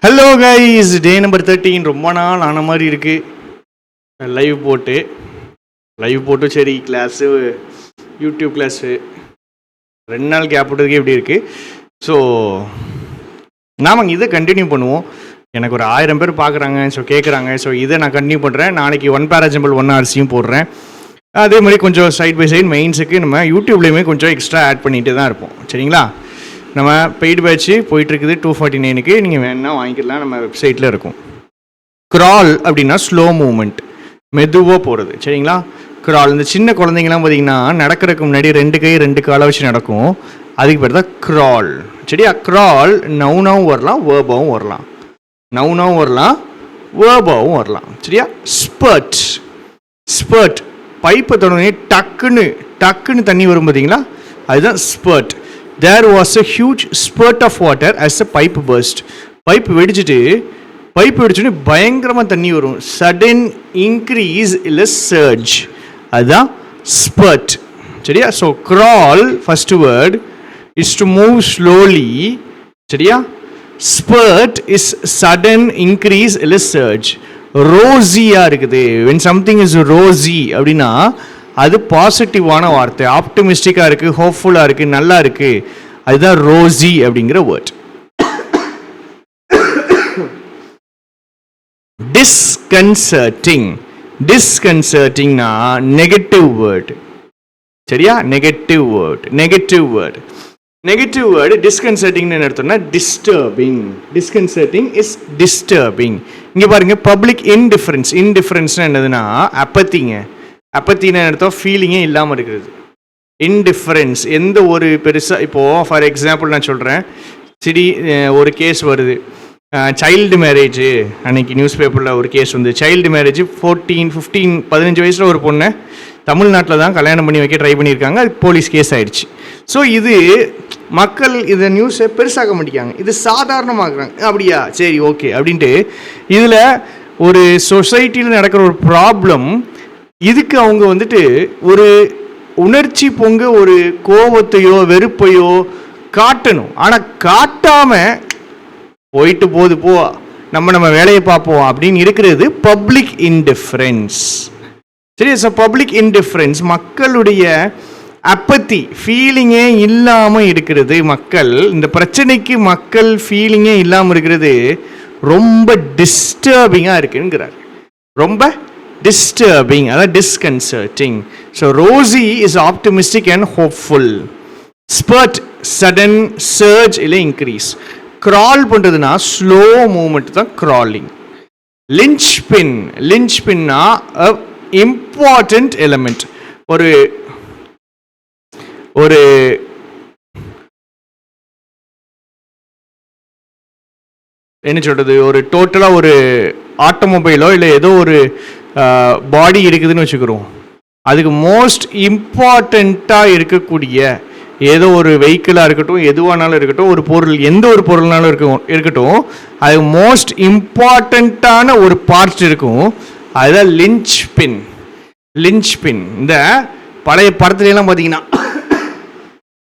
Hello guys, டே number 13. ரொம்ப நாள் ஆன மாதிரி இருக்குது லைவ் போட்டு சரி கிளாஸு, யூடியூப் கிளாஸு 2 நாள் கேப் விட்டதுக்கே இப்படி இருக்குது. ஸோ நாம் இதை கண்டினியூ பண்ணுவோம். எனக்கு ஒரு 1000 பேர் பார்க்குறாங்க, ஸோ கேட்குறாங்க. ஸோ இதை நான் கண்டினியூ பண்ணுறேன். நாளைக்கு 1 பேராஜம்பிள் 1 RCயும் போடுறேன். அதே மாதிரி கொஞ்சம் சைட் பை சைட் மெயின்ஸுக்கு நம்ம யூடியூப்லேயுமே கொஞ்சம் எக்ஸ்ட்ரா ஆட் பண்ணிகிட்டு தான் இருப்போம். சரிங்களா? நம்ம பெய்டு பேட்ச்சு போயிட்டுருக்குது 249க்கு. நீங்கள் வேணால் வாங்கிக்கலாம், நம்ம வெப்சைட்டில் இருக்கும். க்ரால் அப்படின்னா ஸ்லோ மூமெண்ட், மெதுவாக போகிறது. சரிங்களா? க்ரால், இந்த சின்ன குழந்தைங்கலாம் பார்த்திங்கன்னா நடக்கிறதுக்கு முன்னாடி 2 கை 2 காலை வச்சு நடக்கும். அதுக்கு பேர் தான் க்ரால். சரியா? க்ரால் நவுனாவும் வரலாம், வேர்பாவும் வரலாம். நவுனாவும் வரலாம், வேர்பாவும் வரலாம். சரியா? ஸ்பர்ட் பைப்பை தொடங்கி டக்குன்னு தண்ணி வரும் பார்த்தீங்களா, அதுதான் spurt. There was a huge spurt of water as a pipe burst. Pipe வெடிச்சுட்டு பயங்கரமாக தண்ணி வரும். சடன் இன்க்ரீஸ் இல்லை சர்ஜ், அதுதான் ஸ்பர்ட். சரியா? So crawl first word is to move slowly. சரியா? ஸ்பர்ட் இஸ் சடன் இன்க்ரீஸ் இல்லை சர்ஜ். ரோஸியாக இருக்குது. when something is rosy அப்படின்னா அது பாசிட்டிவான வார்த்தை, ஆப்டிமிஸ்டிக்காக இருக்குது, ஹோப்ஃபுல்லாக இருக்குது, நல்லா இருக்குது. அதுதான் ரோஸி அப்படிங்கிற வேர்ட். டிஸ்கன்சர்ட்டிங்னா நெகட்டிவ் வேர்ட். சரியா? நெகட்டிவ் வேர்ட் டிஸ்கன்சர்ட்டிங்னு என்ன அர்த்தம்னா டிஸ்டர்பிங். டிஸ்கன்சர்ட்டிங் is disturbing. இங்கே பாருங்க, பப்ளிக் இன்டிஃபரன்ஸ்னா என்னதுன்னா அப்பத்தின்னு அர்த்தம் ஃபீலிங்கே இல்லாமல் இருக்கிறது. இன்டிஃபரன்ஸ், எந்த ஒரு பெருசாக, இப்போது ஃபார் எக்ஸாம்பிள் நான் சொல்கிறேன், ஒரு கேஸ் வருது, சைல்டு மேரேஜ். அன்னைக்கு நியூஸ் பேப்பரில் ஒரு கேஸ் வந்து சைல்டு மேரேஜ் 15 வயசில் ஒரு பொண்ணை தமிழ்நாட்டில் தான் கல்யாணம் பண்ணி வைக்க ட்ரை பண்ணியிருக்காங்க. அது போலீஸ் கேஸ் ஆகிடுச்சு. ஸோ இது மக்கள் இதை நியூஸை பெருசாக மாட்டேங்காங்க, இது சாதாரணமாக்குறாங்க. அப்படியா, சரி ஓகே அப்படின்ட்டு. இதில் ஒரு சொசைட்டியில் நடக்கிற ஒரு ப்ராப்ளம், இதுக்கு அவங்க வந்துட்டு ஒரு உணர்ச்சி பொங்க ஒரு கோபத்தையோ வெறுப்பையோ காட்டணும். ஆனால் காட்டாமல் போயிட்டு போது போ, நம்ம வேலையை பார்ப்போம் அப்படின்னு இருக்கிறது பப்ளிக் இன்டிஃபரன்ஸ். சரி? ஸோ பப்ளிக் இன்டிஃபரன்ஸ், மக்களுடைய அப்பத்தி, ஃபீலிங்கே இல்லாமல் இருக்கிறது. இந்த பிரச்சனைக்கு மக்கள் ஃபீலிங்கே இல்லாமல் இருக்கிறது ரொம்ப டிஸ்டர்பிங்காக இருக்குங்கிறார். ரொம்ப disturbing, அதான் disconcerting. So rosy is optimistic and hopeful. Spurt sudden surge இல்லை increase. Crawl பண்றதுனா slow movement தான் crawling. Linchpinனா a important element. ஒரு என்ன சொல்றது, ஒரு டோட்டலாக ஒரு ஆட்டோமொபைலோ இல்லை ஏதோ ஒரு பாடி இருக்குதுன்னு வச்சுக்கிறோம், அதுக்கு மோஸ்ட் இம்பார்ட்டண்ட்டாக இருக்கக்கூடிய ஏதோ ஒரு வெஹிக்கிளாக இருக்கட்டும், எதுவானாலும் இருக்கட்டும், ஒரு பொருள், எந்த ஒரு பொருள்னாலும் இருக்கட்டும், அது மோஸ்ட் இம்பார்ட்டண்ட்டான ஒரு பார்ட் இருக்கும், அதுதான் லிஞ்ச்பின். இந்த பழைய படத்துலலாம் பார்த்தீங்கன்னா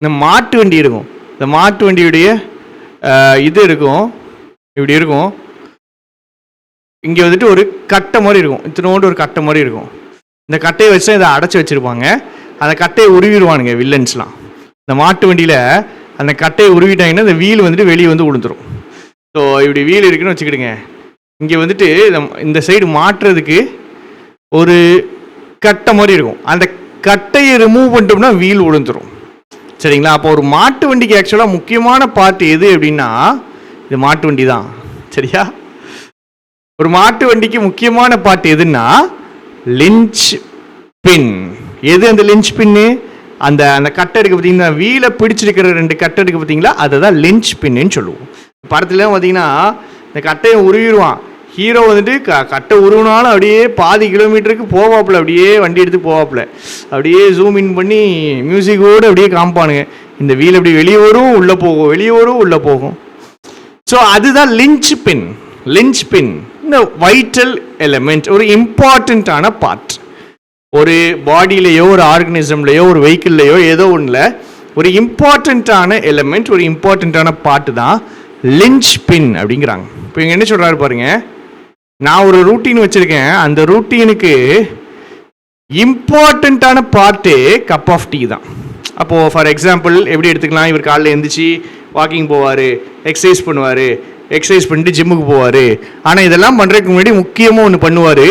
இந்த மாட்டு வண்டி இருக்கும், இந்த மாட்டு வண்டியுடைய இது இருக்கும், இப்படி இருக்கும். இங்கே வந்துட்டு ஒரு கட்டை மாதிரி இருக்கும், இத்தனோண்டு ஒரு கட்டை மாதிரி இருக்கும். இந்த கட்டையை வச்சு இதை அடைச்சி வச்சுருப்பாங்க. அந்த கட்டையை உருவிடுவானுங்க வில்லன்ஸ்லாம். இந்த மாட்டு வண்டியில் அந்த கட்டையை உருவிட்டாங்கன்னா இந்த வீல் வந்துட்டு வெளியே வந்து விழுந்துடும். ஸோ இப்படி வீல் இருக்குன்னு வச்சுக்கிடுங்க. இங்கே வந்துட்டு இந்த சைடு மாட்டுறதுக்கு ஒரு கட்டை மாதிரி இருக்கும். அந்த கட்டையை ரிமூவ் பண்ணிட்டோம்னா வீல் விழுந்துடும். சரிங்களா? அப்போ ஒரு மாட்டு வண்டிக்கு ஆக்சுவலாக முக்கியமான பார்ட் எது அப்படின்னா இது மாட்டு வண்டி தான். சரியா? ஒரு மாட்டு வண்டிக்கு முக்கியமான பார்ட் எதுன்னா லிஞ்ச் பின். எது அந்த லிஞ்ச் பின்னு? அந்த கட்டை இருக்கு பார்த்தீங்கன்னா, வீலை பிடிச்சிருக்கிற 2 கட்டை இருக்கு பார்த்தீங்களா, அதை தான் லிஞ்ச் பின்னு சொல்லுவோம். படத்துல பார்த்தீங்கன்னா இந்த கட்டையை உருவிடுவான் ஹீரோ வந்துட்டு. கட்டை உருவினாலும் அப்படியே பாதி கிலோமீட்டருக்கு போவாப்புல, அப்படியே வண்டி எடுத்து போவாப்புல, அப்படியே ஜூம் இன் பண்ணி மியூசிக்கோடு அப்படியே காமிப்பானுங்க. இந்த வீல் அப்படி வெளியே வரும் உள்ளே போகும், வெளியே வரும் உள்ளே போகும். ஸோ அதுதான் லிஞ்ச் பின். இந்த வைட்டல் எலிமெண்ட், ஒரு இம்பார்ட்டண்ட்டான பார்ட். ஒரு பாடியிலையோ ஒரு ஆர்கனிசம்லையோ ஒரு வெஹிக்கிள்லையோ ஏதோ ஒன்றில் ஒரு இம்பார்ட்டண்ட்டான எலிமெண்ட், ஒரு இம்பார்ட்டண்ட்டான பார்ட் தான் லிஞ்ச் பின் அப்படிங்கிறாங்க. இப்போ இங்கே என்ன சொல்கிறாரு பாருங்க, நான் ஒரு ரூட்டீன் வச்சுருக்கேன், அந்த ரூட்டீனுக்கு இம்பார்ட்டண்ட்டான பார்ட்டு கப் ஆஃப் டீ தான். அப்போது ஃபார் எக்ஸாம்பிள் எப்படி எடுத்துக்கலாம், இவர் காலையில் எழுந்திரிச்சு வாக்கிங் போவார், எக்ஸசைஸ் பண்ணுவார், எக்ஸசைஸ் பண்ணிட்டு ஜிம்முக்கு போவார். ஆனால் இதெல்லாம் பண்ணுறதுக்கு முன்னாடி முக்கியமாக ஒன்று பண்ணுவார்,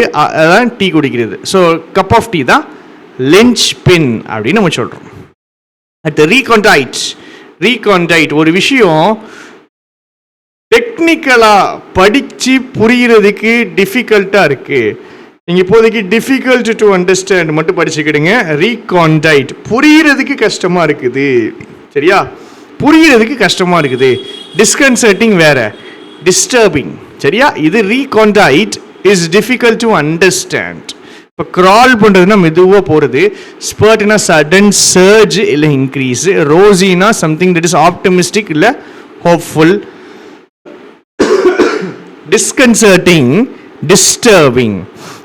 அதான் டீ குடிக்கிறது. ஸோ கப் ஆஃப் டீ தான் லிஞ்ச் பின் அப்படின்னு நம்ம சொல்கிறோம். அடுத்து ரீகான்டைட். ஒரு விஷயம் டெக்னிக்கலாக படித்து புரிகிறதுக்கு டிஃபிகல்ட்டாக இருக்குது. நீங்கள் இப்போதைக்கு டிஃபிகல்ட் டு அண்டர்ஸ்டாண்ட் மட்டும் படிச்சுக்கிடுங்க. ரீகான்டைட் புரிகிறதுக்கு கஷ்டமாக இருக்குது, சரியா? புரிகிறதுக்கு கஷ்டமாக இருக்குது. டிஸ்கன்சர்ட்டிங் வேற, டிஸ்டர்பிங், சரியா? இது recondite is difficult to understand. இப்போ க்ரால் பண்ணுறதுனா மெதுவாக போகிறது, ஸ்பர்ட்னா சடன் சர்ஜ் இல்லை இன்க்ரீஸ், ரோசினா சம்திங் தட் இஸ் ஆப்டமிஸ்டிக் இல்லை ஹோப்ஃபுல்,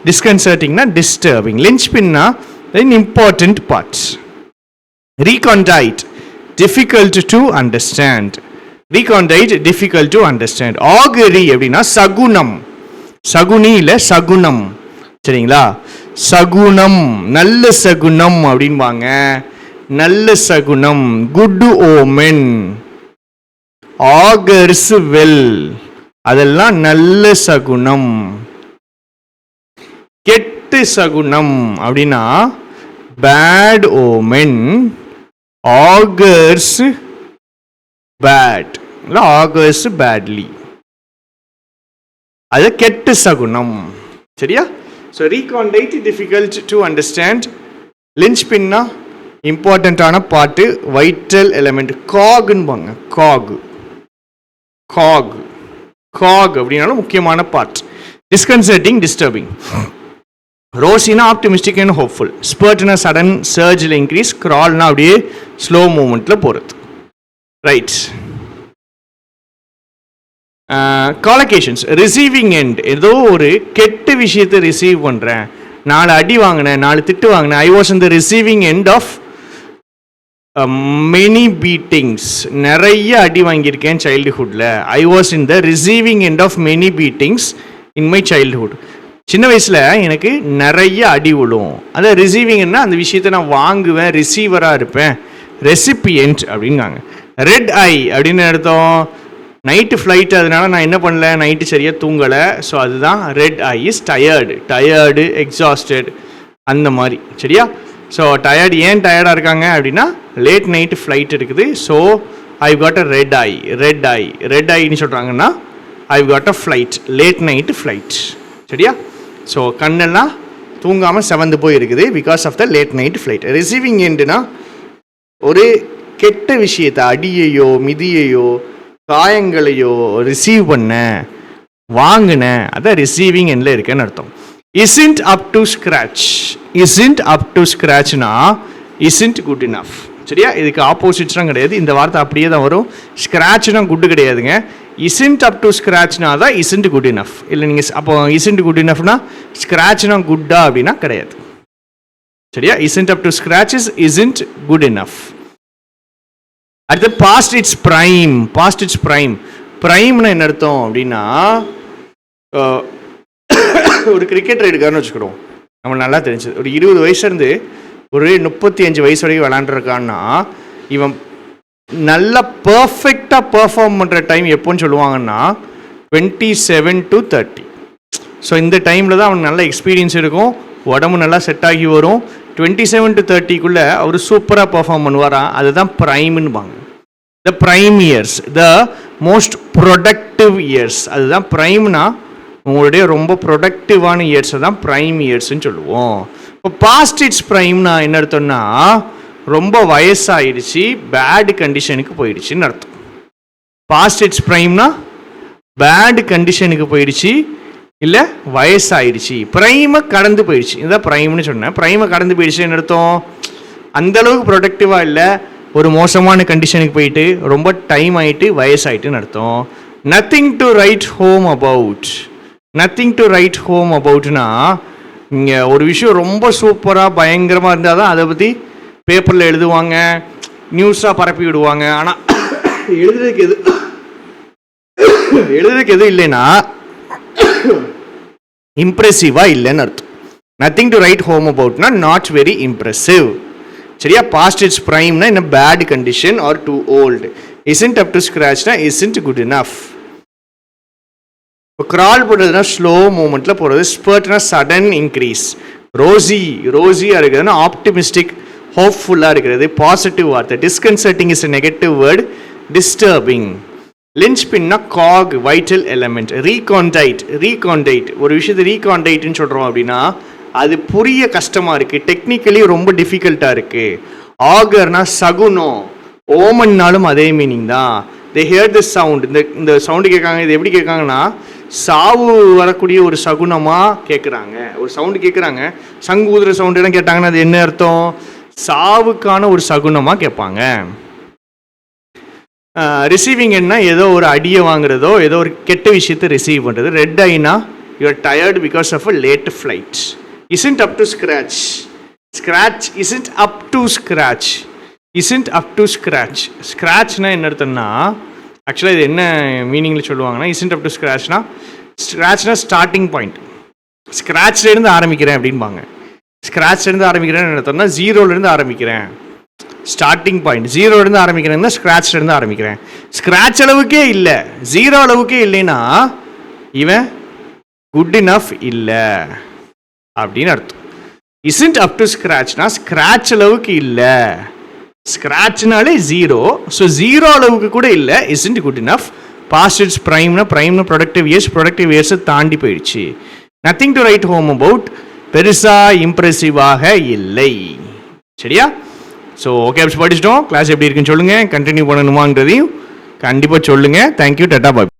டிஸ்கன்சர்ட்டிங்னா டிஸ்டர்பிங், லிஞ்ச்பின்னா important parts. Recondite difficult to understand, augury அப்படின்னா சகுனம், சகுனி இல்லை சகுனம், சரிங்களா? சகுனம், நல்ல சகுனம் அப்படின்பாங்க. நல்ல சகுனம், குட் ஓமென், ஆகர்ஸ் வெல், அதெல்லாம் நல்ல சகுனம். கெட்ட சகுனம் அப்படின்னா bad omen, augurs bad, augurs badly, அது கெட்ட சகுனம், சரியா? So recondite difficult to understand, லிஞ்ச்பின்னா இம்பார்ட்டண்ட்டான பார்ட்டு, வைட்டல் எலிமெண்ட். காகுன்பாங்க, காக் அப்படின்னாலும் முக்கியமான பார்ட். Disconcerting, disturbing. ரோசினா ஆப்டிமிஸ்டிக் அண்ட் ஹோப்ஃபுல், ஸ்பர்ட்னா சடன் சர்ஜில் இன்க்ரீஸ், க்ரால்னா அப்படியே ஸ்லோ மூமெண்ட்டில் போகிறது, ரைட்? காலகேஷன்ஸ், ரிசீவிங் எண்ட், ஏதோ ஒரு கெட்ட விஷயத்தை ரிசீவ் பண்ணுறேன், 4 அடி வாங்கினேன், 4 திட்டு வாங்கினேன், I was in the receiving end of many beatings, நிறைய அடி வாங்கியிருக்கேன் சைல்டுஹுட்டில். I was in the receiving end of many beatings in my childhood. சின்ன வயசில் எனக்கு நிறைய அடி விழும், அதை ரிசீவிங்னா அந்த விஷயத்தை நான் வாங்குவேன், ரிசீவராக இருப்பேன். ரெசிபியன்ட் அப்படிங்காங்க. ரெட் ஐ அப்படின்னு அர்த்தம், நைட்டு ஃப்ளைட்டு, அதனால நான் என்ன பண்ணல, நைட்டு சரியாக தூங்கலை, ஸோ அதுதான் red eye is tired, exhausted, அந்த மாதிரி, சரியா? ஸோ டயர்டு, ஏன் டயர்டாக இருக்காங்க அப்படின்னா லேட் நைட்டு ஃப்ளைட் இருக்குது, so I got a red ஐன்னு சொல்கிறாங்கன்னா I got a flight, late night flight, சரியா? ஸோ கண்ணெல்லாம் தூங்காமல் செவந்து போயிருக்குது because of the late night flight. Receiving எண்டுனா ஒரு கெட்ட விஷயத்தை, அடியையோ மிதியையோ காயங்களையோ ரிசீவ் பண்ண, வாங்கின, அதான் ரிசீவிங் எண்டில் இருக்கேன்னு அர்த்தம். isn't up to scratchனா isn't good enough, சரியா? இதுக்கு ஆப்போசிட்ஸ்லாம் கிடையாது, இந்த வார்த்தை அப்படியே தான் வரும். ஸ்க்ராட்ச்னா குட்டு கிடையாதுங்க, isn't up to scratchனா தான் isn't good enough. இல்லை நீங்கள் அப்போ isn't good enoughனா ஸ்க்ராட்ச்னா குட்டா அப்படின்னா கிடையாது, சரியா? isn't up to scratches isn't good enough. அடுத்து past its prime. ப்ரைம்னா என்ன அர்த்தம் அப்படின்னா, ஒரு கிரிக்கெட்டர் எடுக்காருன்னு வச்சுக்கிறோம், நம்ம நல்லா தெரிஞ்சது, ஒரு 20 வயசுலேருந்து ஒரு 35 வயசு வரைக்கும் விளாண்டுருக்கான்னா இவன் நல்லா பர்ஃபெக்டாக பெர்ஃபார்ம் பண்ணுற டைம் எப்போன்னு சொல்லுவாங்கன்னா 27 to 30. ஸோ இந்த டைமில் தான் அவனுக்கு நல்ல எக்ஸ்பீரியன்ஸ் இருக்கும், உடம்பு நல்லா செட் ஆகி வரும். 27 to 30க்குள்ளே அவர் சூப்பராக பெர்ஃபார்ம் பண்ணுவாராம், அதுதான் ப்ரைம்னுபாங்க. The prime years, the most productive years, அதுதான் ப்ரைம்னா உங்களுடைய ரொம்ப ப்ரொடக்டிவான இயர்ஸை தான் ப்ரைம் இயர்ஸ்ன்னு சொல்லுவோம். இப்போ பாஸ்ட் இட்ஸ் ப்ரைம்னா என்ன அர்த்தம்னா ரொம்ப வயசாகிடுச்சு, பேட் கண்டிஷனுக்கு போயிடுச்சுன்னு அர்த்தம். பாஸ்ட் இட்ஸ் ப்ரைம்னா பேட் கண்டிஷனுக்கு போயிடுச்சு, இல்லை வயசாகிடுச்சு, ப்ரைமை கடந்து போயிடுச்சு, இதுதான் ப்ரைம்னு சொன்னேன். ப்ரைமை கடந்து போயிடுச்சுன்னு அர்த்தம் அந்தளவுக்கு ப்ரொடக்டிவாக இல்லை, ஒரு மோசமான கண்டிஷனுக்கு போயிட்டு ரொம்ப டைம் ஆகிட்டு வயசாகிட்டுன்னு அர்த்தம். நத்திங் டு ரைட் ஹோம் அபவுட்னா இங்கே ஒரு விஷயம் ரொம்ப சூப்பராக பயங்கரமாக இருந்தால் தான் அதை பற்றி பேப்பரில் எழுதுவாங்க, நியூஸாக பரப்பி விடுவாங்க. ஆனால் எழுதுறதுக்கு எழுதுறதுக்கு எதுவும் இல்லைன்னா இம்ப்ரெசிவாக இல்லைன்னு அர்த்தம். நத்திங் டு ரைட் ஹோம் அபவுட்னா நாட் வெரி இம்ப்ரெசிவ். சரியா? பாஸ்ட் இட்ஸ் ப்ரைம்னா in bad condition or too old. Isn't up to ஸ்க்ராட்ச்னா இஸ்ன்ட் குட் இனஃப். இப்போ கிரால் போடுறதுனா ஸ்லோ மூமெண்ட்டில் போகிறது. ஸ்பர்ட்னா சடன் இன்க்ரீஸ். ரோஸியாக இருக்கிறதுனா ஆப்டிமிஸ்டிக், ஹோப்ஃபுல்லாக இருக்கிறது, பாசிட்டிவ் வார்த்தை. Disconcerting is a negative word, disturbing. லின்ச்பின்னா காக், வைட்டல் எலமெண்ட். ரீகான்டைட் ஒரு விஷயத்தை ரீகான்டைட்னு சொல்கிறோம் அப்படின்னா அது புரிய கஷ்டமாக இருக்குது, டெக்னிக்கலி ரொம்ப டிஃபிகல்ட்டாக இருக்குது. ஆகர்னா சகுனம், ஓமன்னாலும் அதே மீனிங் தான். தே ஹியர் தி சவுண்ட், இந்த சவுண்டு கேட்காங்க. இது எப்படி கேட்காங்கன்னா சாவு வரக்கூடிய ஒரு சகுனமாக கேட்குறாங்க. ஒரு சவுண்டு கேட்குறாங்க, சங்கு ஊதுற சவுண்டுலாம் கேட்டாங்கன்னா அது என்ன அர்த்தம்? சாவுக்கான ஒரு சகுனமாக கேட்பாங்க. ரிசீவிங் என்ன? ஏதோ ஒரு அடியை வாங்குறதோ, ஏதோ ஒரு கெட்ட விஷயத்தை ரிசீவ் பண்ணுறது. ரெட் ஐனா you are tired because of a late flight. isn't up to scratch. Scratch isn't up to scratch. Isn't up to scratch. Scratchனா என்ன அர்த்தம்னா, ஆக்சுவலாக இது என்ன மீனிங்கில் சொல்லுவாங்கன்னா, isn't up to scratchனா, ஸ்க்ராட்ச்னா ஸ்டார்டிங் பாயிண்ட். ஸ்க்ராட்ச்லேருந்து ஆரம்பிக்கிறேன் அப்படின்பாங்க. ஸ்க்ராட்ச்லேருந்து ஆரம்பிக்கிறேன்னு என்ன அர்த்தம்னா ஜீரோலேருந்து ஆரம்பிக்கிறேன். ஸ்டார்டிங் பாயிண்ட் ஜீரோலேருந்து ஆரம்பிக்கிறேன்னா ஸ்க்ராட்ச்லேருந்து ஆரம்பிக்கிறேன். ஸ்க்ராட்ச் அளவுக்கே இல்லை, ஜீரோ அளவுக்கே இல்லைன்னா இவன் குட் இனஃப் இல்லை அப்படின்னு அர்த்தம். இஸ்ன்ட் அப் டு ஸ்க்ராட்ச்னா ஸ்க்ராட்ச் அளவுக்கு இல்லை. ஸ்க்ராட்ச்னாலே ஜீரோ, ஸோ ஜீரோ அளவுக்கு கூட இல்லை. Isn't good enough. Past it's ப்ரைம்னா ப்ரொடக்டிவ் இயர்ஸை தாண்டி போயிடுச்சு. Nothing to write home about பெருசாக இம்ப்ரெசிவாக இல்லை. சரியா? So okay, படிச்சிட்டோம். கிளாஸ் எப்படி இருக்குன்னு சொல்லுங்கள். கண்டினியூ பண்ணணுமாங்கிறதையும் கண்டிப்பாக சொல்லுங்கள். தேங்க்யூ, டாடா, பாய்.